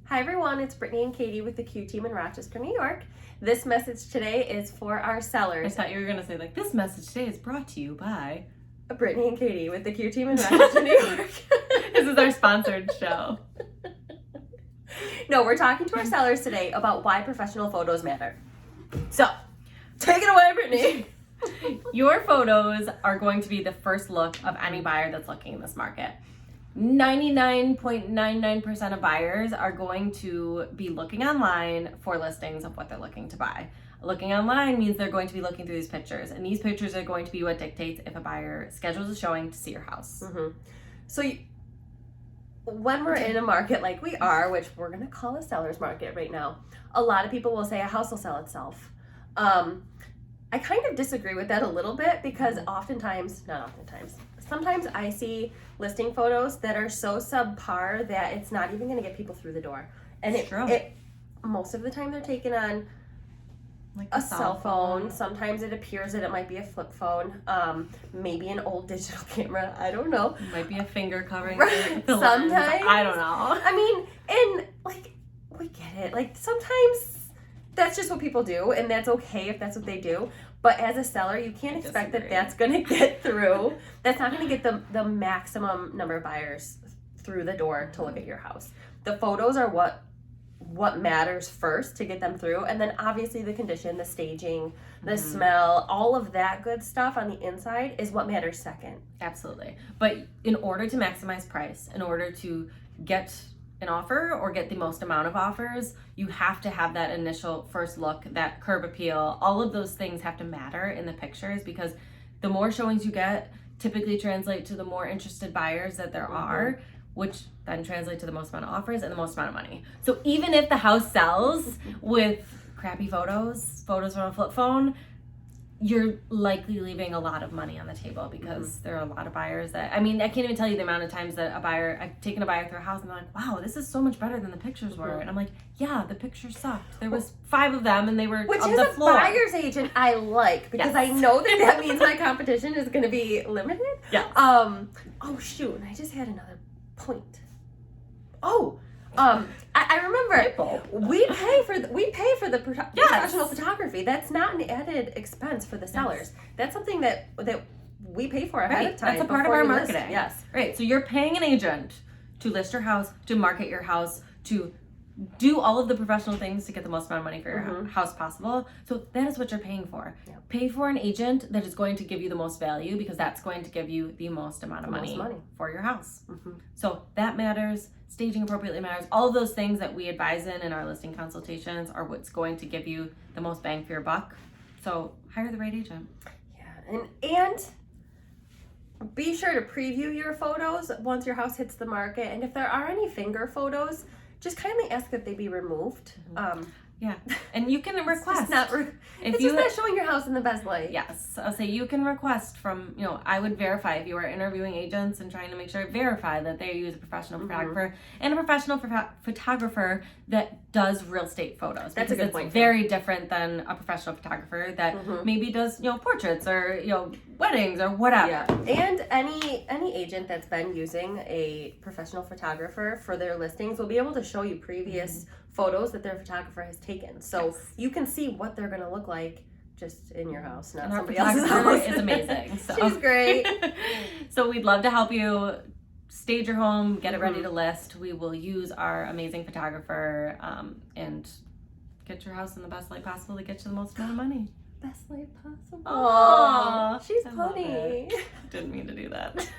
Hi everyone, it's Brittany and Katie with the Q team in Rochester, New York. This message today is for our sellers. I thought you were going to say, this message today is brought to you by Brittany and Katie with the Q team in Rochester, New York. This is our sponsored show. No, we're talking to our sellers today about why professional photos matter. So, take it away, Brittany. Your photos are going to be the first look of any buyer that's looking in this market. 99.99% of buyers are going to be looking online for listings of what they're looking to buy. Looking online means they're going to be looking through these pictures, and these pictures are going to be what dictates if a buyer schedules a showing to see your house. Mm-hmm. So when we're in a market like we are, which we're going to call a seller's market right now, a lot of people will say a house will sell itself. I kind of disagree with that a little bit because sometimes I see listing photos that are so subpar that it's not even going to get people through the door. And it most of the time they're taken on like a cell phone. Sometimes it appears that it might be a flip phone, maybe an old digital camera. I don't know. It might be a finger covering right. the Sometimes lens. I don't know. I mean, and like we get it. Like sometimes that's just what people do, and that's okay if that's what they do. But as a seller, you can't expect that that's going to get through. That's not going to get the maximum number of buyers through the door to look at your house. The photos are what matters first to get them through, and then obviously the condition, the staging, the smell, all of that good stuff on the inside is what matters second. Absolutely. But in order to maximize price, in order to get an offer or get the most amount of offers, you have to have that initial first look, that curb appeal. All of those things have to matter in the pictures because the more showings you get typically translate to the more interested buyers that there are, which then translate to the most amount of offers and the most amount of money. So even if the house sells with crappy photos from a flip phone, you're likely leaving a lot of money on the table because there are a lot of buyers that, I mean, I can't even tell you the amount of times that I've taken a buyer through a house and they're like, wow, this is so much better than the pictures were. And I'm like, yeah, the pictures sucked. There was 5 of them and they were Which on is the floor. a buyer's agent I like because I know that means my competition is going to be limited. Yeah. Oh shoot, and I just had another point. I remember we pay for the professional photography. That's not an added expense for the sellers. That's something that we pay for ahead of time. That's a part of our marketing. List. Yes. Right. So you're paying an agent to list your house, to market your house, to do all of the professional things to get the most amount of money for your house possible. So that is what you're paying for. Yep. Pay for an agent that is going to give you the most value because that's going to give you the most amount of money for your house. So that matters. Staging appropriately matters. All of those things that we advise in our listing consultations are what's going to give you the most bang for your buck. So hire the right agent. Yeah, and be sure to preview your photos once your house hits the market. And if there are any finger photos, just kindly ask that they be removed. Yeah, and you can request. It's just not showing your house in the best light. Yes, I'll say you can request from, I would verify if you are interviewing agents and trying to make sure, verify that they use a professional photographer and a professional photographer that does real estate photos. That's a good point. It's very different than a professional photographer that maybe does, portraits or, weddings or whatever. Yeah, and any agent that's been using a professional photographer for their listings will be able to show you previous photos that their photographer has taken. So you can see what they're going to look like just in your house, not somebody else's house. Is amazing. So. She's great. So we'd love to help you stage your home, get it ready to list. We will use our amazing photographer and get your house in the best light possible to get you the most amount of money. Best light possible. Aww, She's funny. Didn't mean to do that.